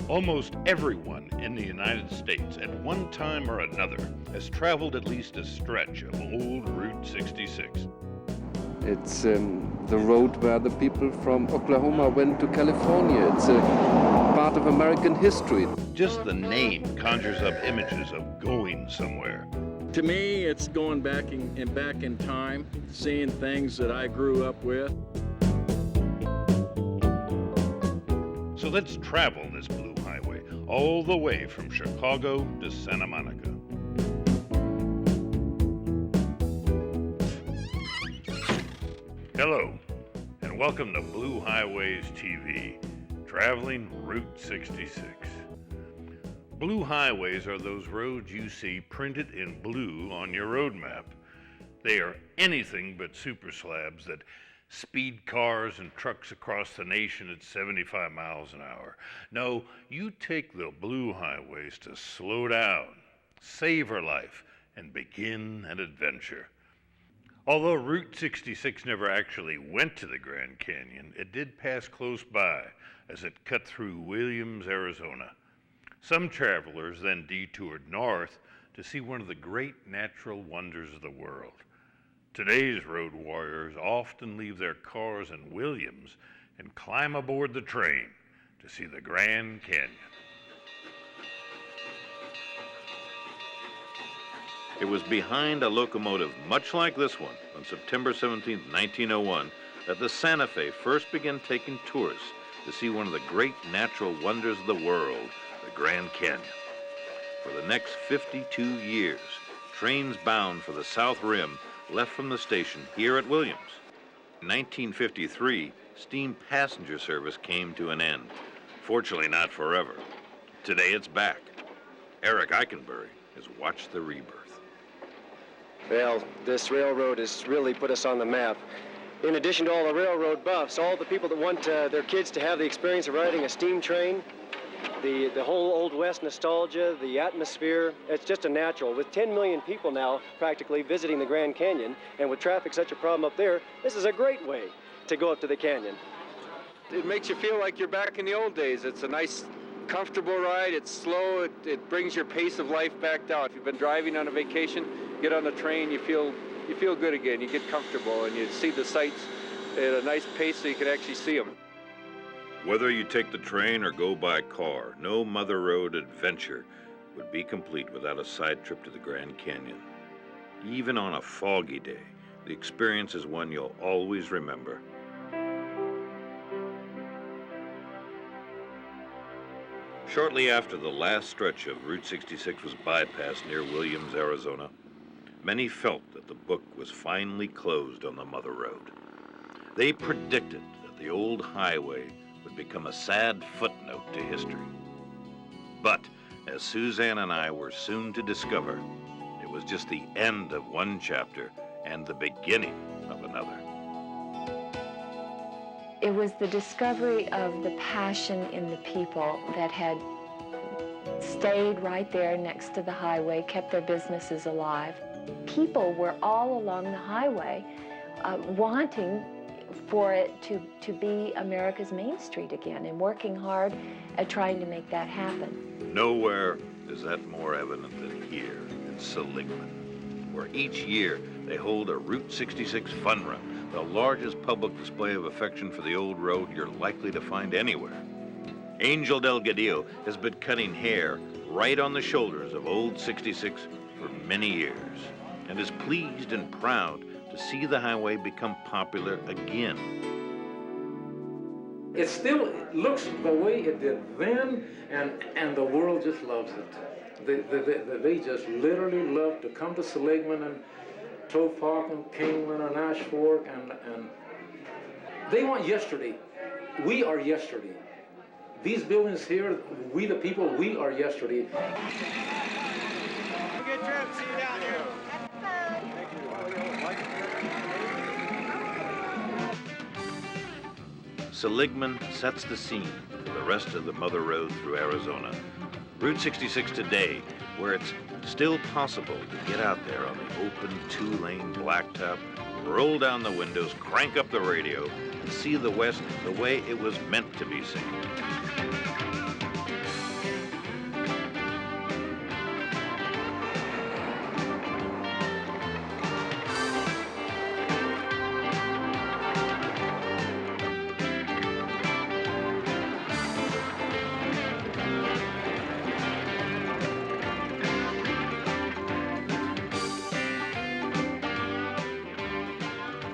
Almost everyone in the United States at one time or another has traveled at least a stretch of old Route 66. It's the road where the people from Oklahoma went to California. It's a part of American history. Just the name conjures up images of going somewhere. To me, it's going back in time, seeing things that I grew up with. So let's travel this Blue Highway all the way from Chicago to Santa Monica. Hello, and welcome to Blue Highways TV, traveling Route 66. Blue highways are those roads you see printed in blue on your road map. They are anything but super slabs that speed cars and trucks across the nation at 75 miles an hour. No, you take the blue highways to slow down, savor life, and begin an adventure. Although Route 66 never actually went to the Grand Canyon, it did pass close by as it cut through Williams, Arizona. Some travelers then detoured north to see one of the great natural wonders of the world. Today's road warriors often leave their cars in Williams and climb aboard the train to see the Grand Canyon. It was behind a locomotive much like this one on September 17, 1901, that the Santa Fe first began taking tourists to see one of the great natural wonders of the world, the Grand Canyon. For the next 52 years, trains bound for the South Rim left from the station here at Williams. In 1953, steam passenger service came to an end. Fortunately, not forever. Today it's back. Eric Eichenberry has watched the rebirth. Well, this railroad has really put us on the map. In addition to all the railroad buffs, all the people that want their kids to have the experience of riding a steam train, the whole Old West nostalgia, the atmosphere, it's just a natural. With 10 million people now practically visiting the Grand Canyon, and with traffic such a problem up there, this is a great way to go up to the canyon. It makes you feel like you're back in the old days. It's a nice, comfortable ride. It's slow. It brings your pace of life back down. If you've been driving on a vacation, get on the train, you feel good again. You get comfortable, and you see the sights at a nice pace so you can actually see them. Whether you take the train or go by car, no Mother Road adventure would be complete without a side trip to the Grand Canyon. Even on a foggy day, the experience is one you'll always remember. Shortly after the last stretch of Route 66 was bypassed near Williams, Arizona, many felt that the book was finally closed on the Mother Road. They predicted that the old highway would become a sad footnote to history. But, as Suzanne and I were soon to discover, it was just the end of one chapter and the beginning of another. It was the discovery of the passion in the people that had stayed right there next to the highway, kept their businesses alive. People were all along the highway wanting for it to be America's Main Street again and working hard at trying to make that happen. Nowhere is that more evident than here in Seligman, where each year they hold a Route 66 fun run, the largest public display of affection for the old road you're likely to find anywhere. Angel Delgadillo has been cutting hair right on the shoulders of old 66 for many years and is pleased and proud to see the highway become popular again. It still looks the way it did then, and the world just loves it. They just literally love to come to Seligman and Topok and Kingman and Ash Fork, and they want yesterday. We are yesterday. These buildings here, we the people, we are yesterday. Have a good trip. See you down here. Seligman sets the scene for the rest of the Mother Road through Arizona. Route 66 today, where it's still possible to get out there on the open two-lane blacktop roll down the windows, crank up the radio, and see the West the way it was meant to be seen.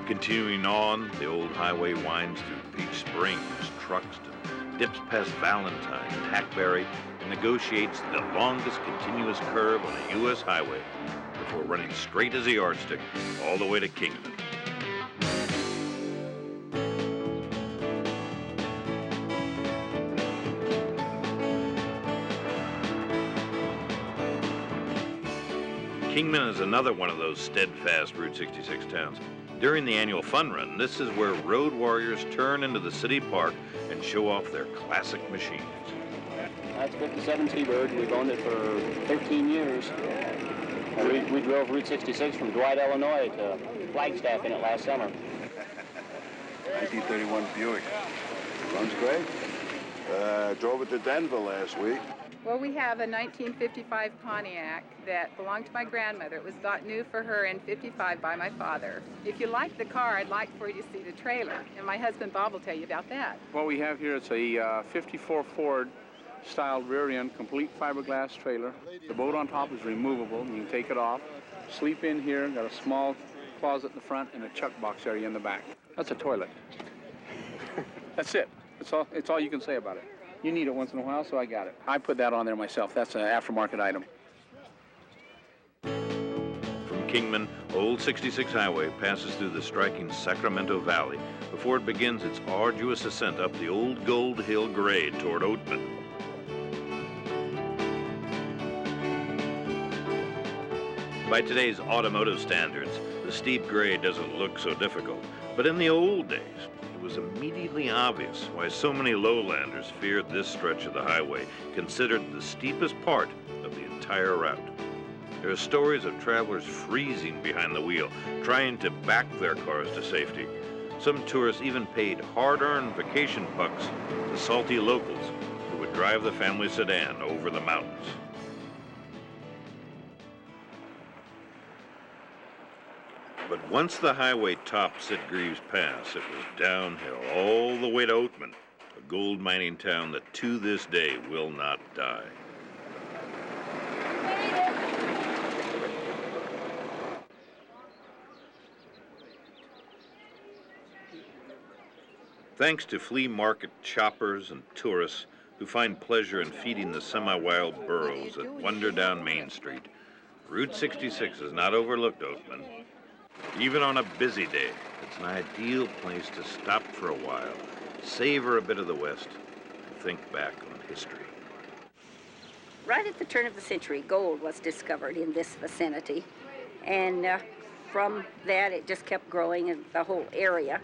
Continuing on, the old highway winds through Peach Springs, Truxton, dips past Valentine and Hackberry, and negotiates the longest continuous curve on a U.S. highway before running straight as a yardstick all the way to Kingman. Kingman is another one of those steadfast Route 66 towns. During the annual fun run, this is where road warriors turn into the city park and show off their classic machines. That's 57 Seabird. We've owned it for 13 years. We drove Route 66 from Dwight, Illinois to Flagstaff in it last summer. 1931 Buick. Runs great. Drove it to Denver last week. Well, we have a 1955 Pontiac that belonged to my grandmother. It was got new for her in '55 by my father. If you like the car, I'd like for you to see the trailer. And my husband Bob will tell you about that. What we have here is a 54 Ford styled rear end, complete fiberglass trailer. The boat on top is removable. You can take it off. Sleep in here, got a small closet in the front and a chuck box area in the back. That's a toilet. That's it. It's all you can say about it. You need it once in a while, so I got it. I put that on there myself. That's an aftermarket item. From Kingman, Old 66 Highway passes through the striking Sacramento Valley before it begins its arduous ascent up the old Gold Hill grade toward Oatman. By today's automotive standards, the steep grade doesn't look so difficult, but in the old days, it was immediately obvious why so many lowlanders feared this stretch of the highway, considered the steepest part of the entire route. There are stories of travelers freezing behind the wheel, trying to back their cars to safety. Some tourists even paid hard-earned vacation bucks to salty locals who would drive the family sedan over the mountains. But once the highway topped Sitgreaves Pass, it was downhill all the way to Oatman, a gold mining town that to this day will not die. Thanks to flea market shoppers and tourists who find pleasure in feeding the semi-wild burros that wander down Main Street, Route 66 is not overlooked Oatman. Even on a busy day, it's an ideal place to stop for a while, savor a bit of the West, and think back on history. Right at the turn of the century, gold was discovered in this vicinity. And from that, it just kept growing in the whole area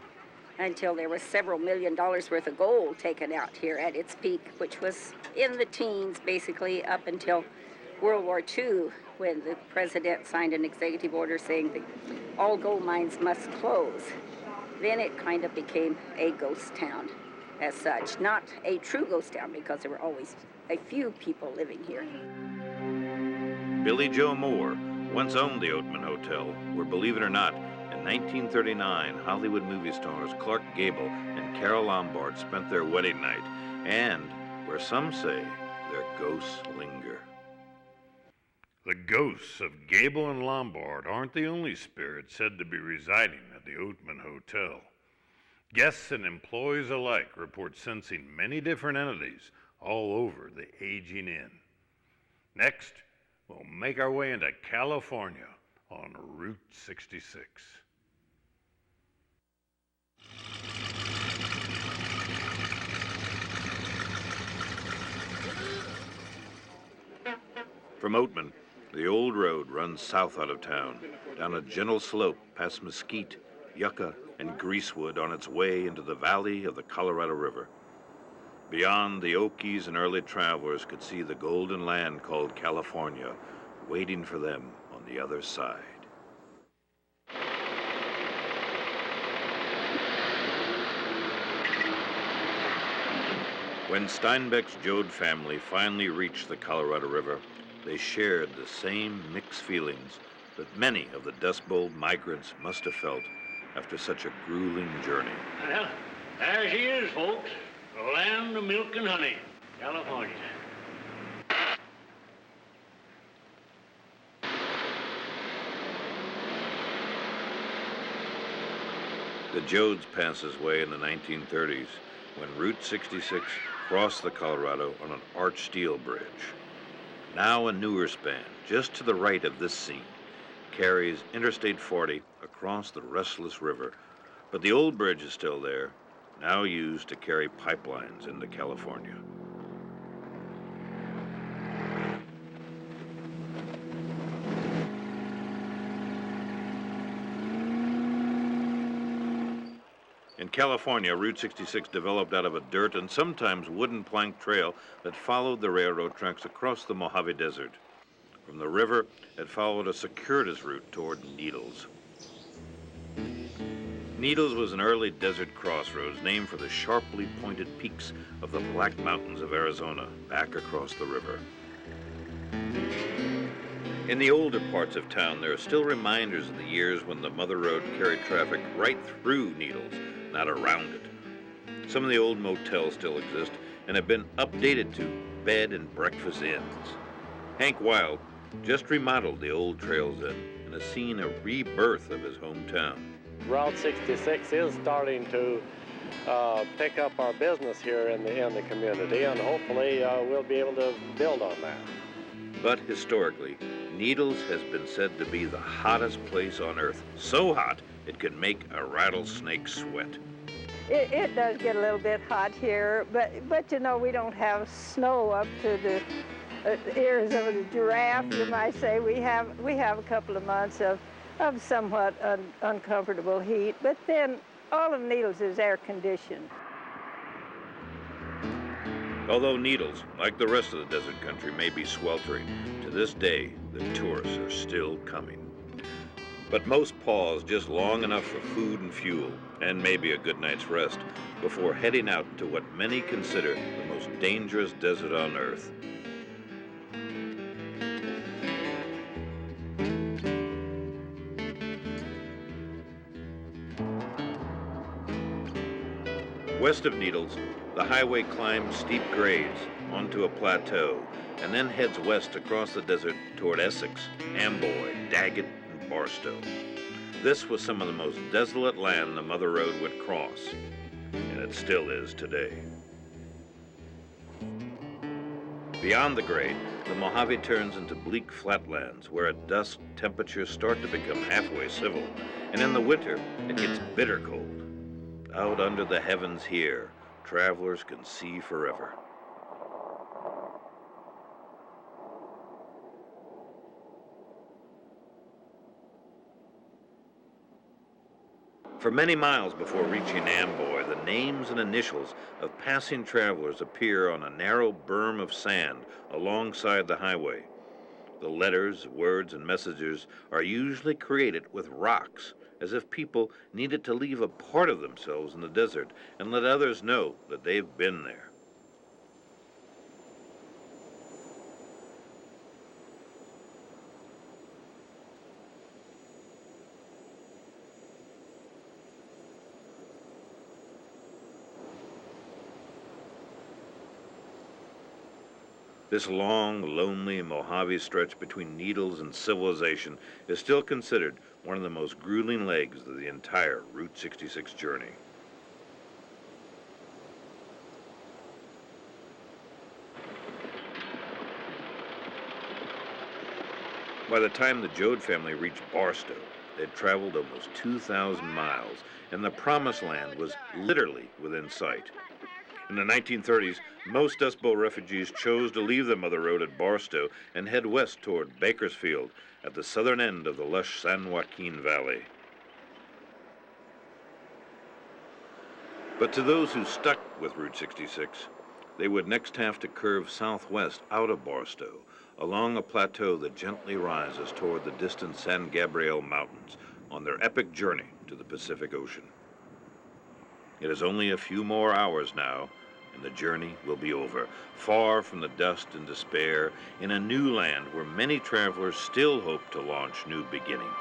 until there was several $1 million worth of gold taken out here at its peak, which was in the teens, basically, up until World War II, when the president signed an executive order saying that all gold mines must close. Then it kind of became a ghost town as such. Not a true ghost town, because there were always a few people living here. Billy Joe Moore once owned the Oatman Hotel, where, believe it or not, in 1939, Hollywood movie stars Clark Gable and Carole Lombard spent their wedding night, and where some say their ghosts linger. The ghosts of Gable and Lombard aren't the only spirits said to be residing at the Oatman Hotel. Guests and employees alike report sensing many different entities all over the aging inn. Next, we'll make our way into California on Route 66. From Oatman, the old road runs south out of town, down a gentle slope past mesquite, yucca, and greasewood on its way into the valley of the Colorado River. Beyond, the Okies and early travelers could see the golden land called California, waiting for them on the other side. When Steinbeck's Jode family finally reached the Colorado River, they shared the same mixed feelings that many of the Dust Bowl migrants must have felt after such a grueling journey. Well, there she is, folks. The land of milk and honey, California. The Jodes passed this way in the 1930s when Route 66 crossed the Colorado on an arched steel bridge. Now a newer span, just to the right of this scene, carries Interstate 40 across the restless river, but the old bridge is still there, now used to carry pipelines into California. In California, Route 66 developed out of a dirt and sometimes wooden plank trail that followed the railroad tracks across the Mojave Desert. From the river, it followed a circuitous route toward Needles. Needles was an early desert crossroads named for the sharply pointed peaks of the Black Mountains of Arizona back across the river. In the older parts of town, there are still reminders of the years when the Mother Road carried traffic right through Needles, not around it. Some of the old motels still exist and have been updated to bed and breakfast inns. Hank Wild just remodeled the old Trails Inn and has seen a rebirth of his hometown. Route 66 is starting to pick up our business here in the community, and hopefully we'll be able to build on that. But historically, Needles has been said to be the hottest place on earth, so hot it can make a rattlesnake sweat. It does get a little bit hot here, but you know, we don't have snow up to the ears of a giraffe, you might say. We have a couple of months of somewhat uncomfortable heat, but then all of Needles is air conditioned. Although Needles, like the rest of the desert country, may be sweltering, to this day, the tourists are still coming. But most pause just long enough for food and fuel, and maybe a good night's rest, before heading out to what many consider the most dangerous desert on earth. West of Needles, the highway climbs steep grades onto a plateau and then heads west across the desert toward Essex, Amboy, Daggett, and Barstow. This was some of the most desolate land the Mother Road would cross, and it still is today. Beyond the grade, the Mojave turns into bleak flatlands where at dusk temperatures start to become halfway civil, and in the winter it gets bitter cold. Out under the heavens here, travelers can see forever. For many miles before reaching Amboy, the names and initials of passing travelers appear on a narrow berm of sand alongside the highway. The letters, words, and messages are usually created with rocks, as if people needed to leave a part of themselves in the desert and let others know that they've been there. This long, lonely Mojave stretch between Needles and civilization is still considered one of the most grueling legs of the entire Route 66 journey. By the time the Jode family reached Barstow, they'd traveled almost 2,000 miles, and the Promised Land was literally within sight. In the 1930s, most Dust Bowl refugees chose to leave the Mother Road at Barstow and head west toward Bakersfield at the southern end of the lush San Joaquin Valley. But to those who stuck with Route 66, they would next have to curve southwest out of Barstow, along a plateau that gently rises toward the distant San Gabriel Mountains on their epic journey to the Pacific Ocean. It is only a few more hours now, and the journey will be over, far from the dust and despair, in a new land where many travelers still hope to launch new beginnings.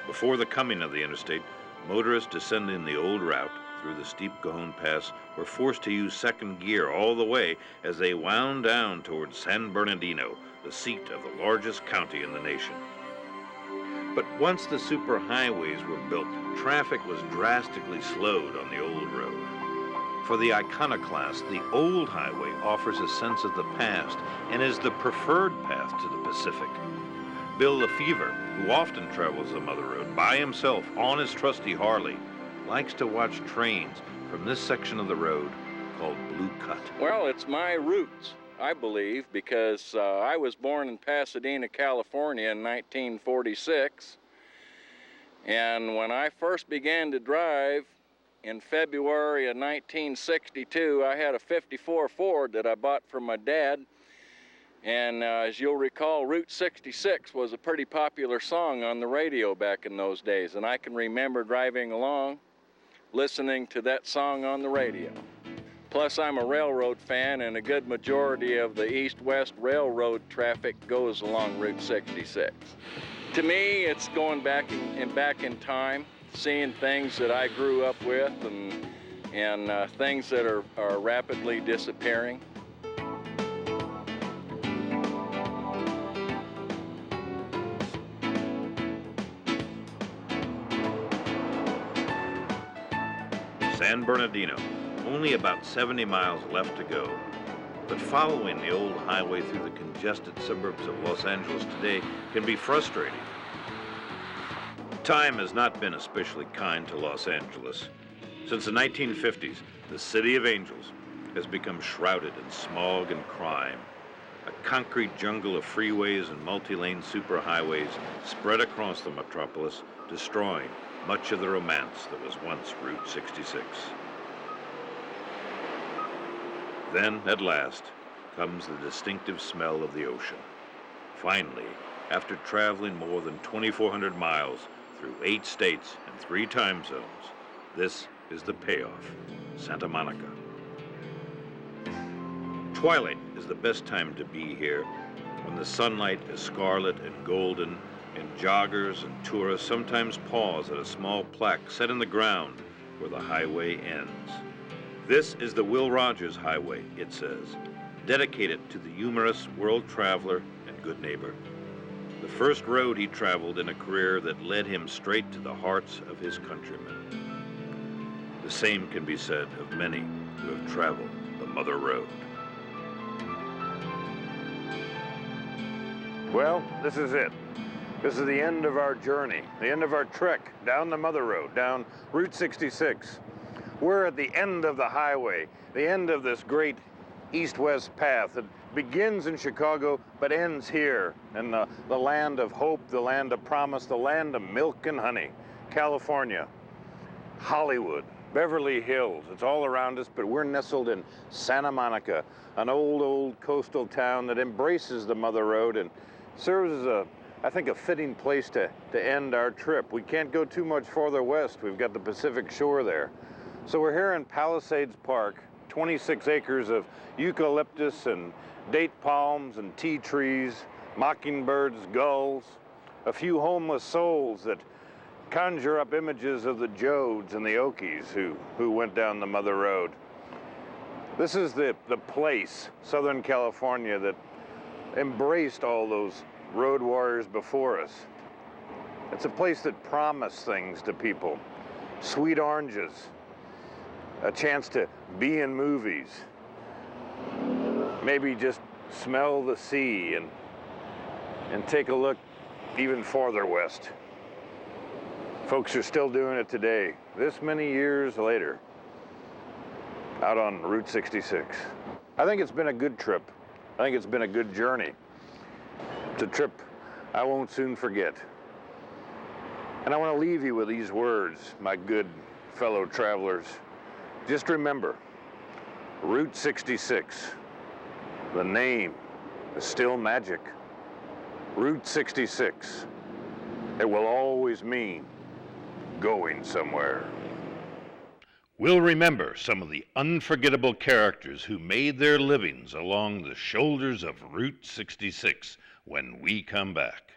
Before the coming of the interstate, motorists descending the old route through the steep Cajon Pass were forced to use second gear all the way as they wound down towards San Bernardino, the seat of the largest county in the nation. But once the superhighways were built, traffic was drastically slowed on the old road. For the iconoclast, the old highway offers a sense of the past and is the preferred path to the Pacific. Bill Lefevre, who often travels the Mother Road by himself on his trusty Harley, likes to watch trains from this section of the road called Blue Cut. Well, it's my roots, I believe, because I was born in Pasadena, California in 1946. And when I first began to drive in February of 1962, I had a 54 Ford that I bought from my dad. And as you'll recall, Route 66 was a pretty popular song on the radio back in those days. And I can remember driving along, listening to that song on the radio. Plus, I'm a railroad fan, and a good majority of the east-west railroad traffic goes along Route 66. To me, it's going back in time, seeing things that I grew up with and things that are rapidly disappearing. San Bernardino, only about 70 miles left to go. But following the old highway through the congested suburbs of Los Angeles today can be frustrating. Time has not been especially kind to Los Angeles. Since the 1950s, the City of Angels has become shrouded in smog and crime. A concrete jungle of freeways and multi-lane superhighways spread across the metropolis, destroying much of the romance that was once Route 66. Then, at last, comes the distinctive smell of the ocean. Finally, after traveling more than 2,400 miles through 8 states and 3 time zones, this is the payoff, Santa Monica. Twilight is the best time to be here, when the sunlight is scarlet and golden, and joggers and tourists sometimes pause at a small plaque set in the ground where the highway ends. This is the Will Rogers Highway, it says, dedicated to the humorous world traveler and good neighbor. The first road he traveled in a career that led him straight to the hearts of his countrymen. The same can be said of many who have traveled the Mother Road. Well, this is it. This is the end of our journey, the end of our trek down the Mother Road, down Route 66. We're at the end of the highway, the end of this great east-west path that begins in Chicago but ends here in the land of hope, the land of promise, the land of milk and honey, California, Hollywood, Beverly Hills. It's all around us, but we're nestled in Santa Monica, an old coastal town that embraces the Mother Road and serves as I think, a fitting place to end our trip. We can't go too much farther west. We've got the Pacific shore there. So we're here in Palisades Park, 26 acres of eucalyptus and date palms and tea trees, mockingbirds, gulls, a few homeless souls that conjure up images of the Jodes and the Okies who went down the Mother Road. This is the place, Southern California, that embraced all those road warriors before us. It's a place that promised things to people. Sweet oranges, a chance to be in movies, maybe just smell the sea and take a look even farther west. Folks are still doing it today, this many years later, out on Route 66. I think it's been a good trip. I think it's been a good journey. It's a trip I won't soon forget. And I want to leave you with these words, my good fellow travelers. Just remember, Route 66, the name is still magic. Route 66, it will always mean going somewhere. We'll remember some of the unforgettable characters who made their livings along the shoulders of Route 66 when we come back.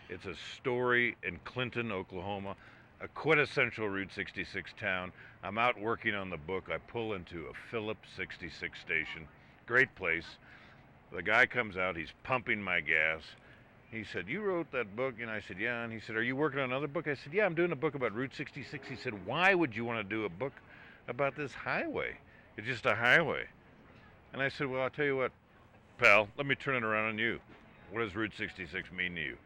It's a story in Clinton, Oklahoma, a quintessential Route 66 town. I'm out working on the book. I pull into a Phillips 66 station. Great place. The guy comes out. He's pumping my gas. He said, "You wrote that book?" And I said, "Yeah." And he said, "Are you working on another book?" I said, "Yeah, I'm doing a book about Route 66. He said, "Why would you want to do a book about this highway? It's just a highway." And I said, "Well, I'll tell you what, pal, let me turn it around on you. What does Route 66 mean to you?"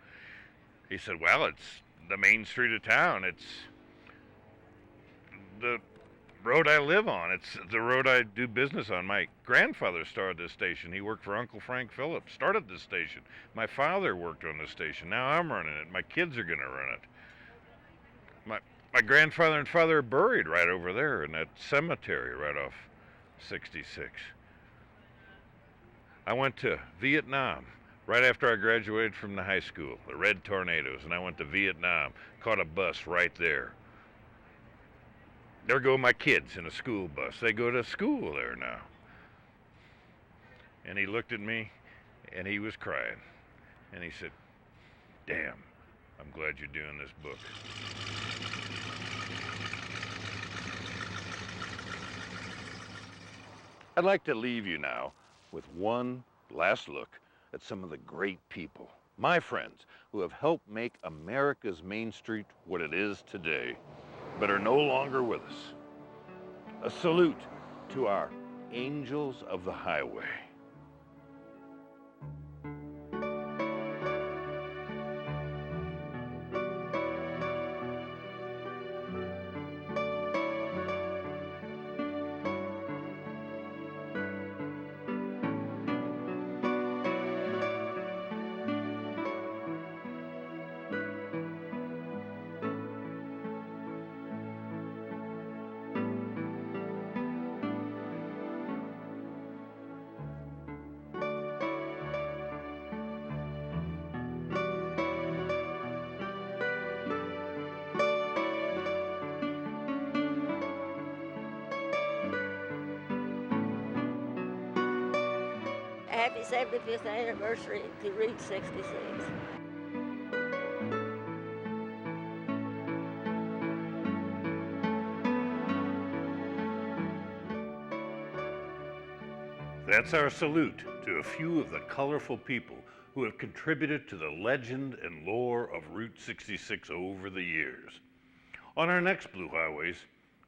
He said, "Well, it's the main street of town. It's the road I live on. It's the road I do business on. My grandfather started this station. He worked for Uncle Frank Phillips, started this station. My father worked on this station. Now I'm running it. My kids are going to run it. My grandfather and father are buried right over there in that cemetery right off 66. I went to Vietnam right after I graduated from the high school, the Red Tornadoes, and I went to Vietnam, caught a bus right there. There go my kids in a school bus. They go to school there now. And he looked at me, and he was crying. And he said, "Damn, I'm glad you're doing this book." I'd like to leave you now with one last look at some of the great people, my friends, who have helped make America's Main Street what it is today, but are no longer with us. A salute to our angels of the highway. Happy 75th anniversary to Route 66. That's our salute to a few of the colorful people who have contributed to the legend and lore of Route 66 over the years. On our next Blue Highways,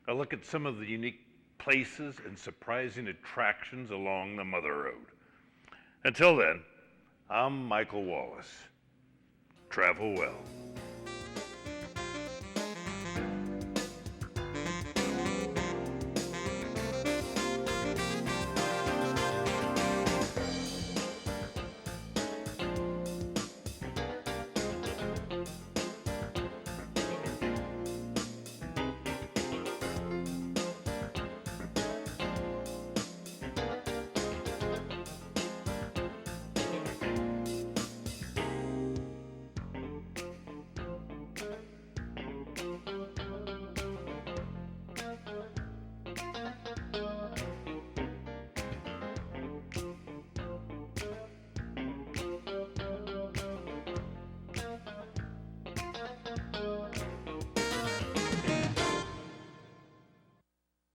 I'll look at some of the unique places and surprising attractions along the Mother Road. Until then, I'm Michael Wallis. Travel well.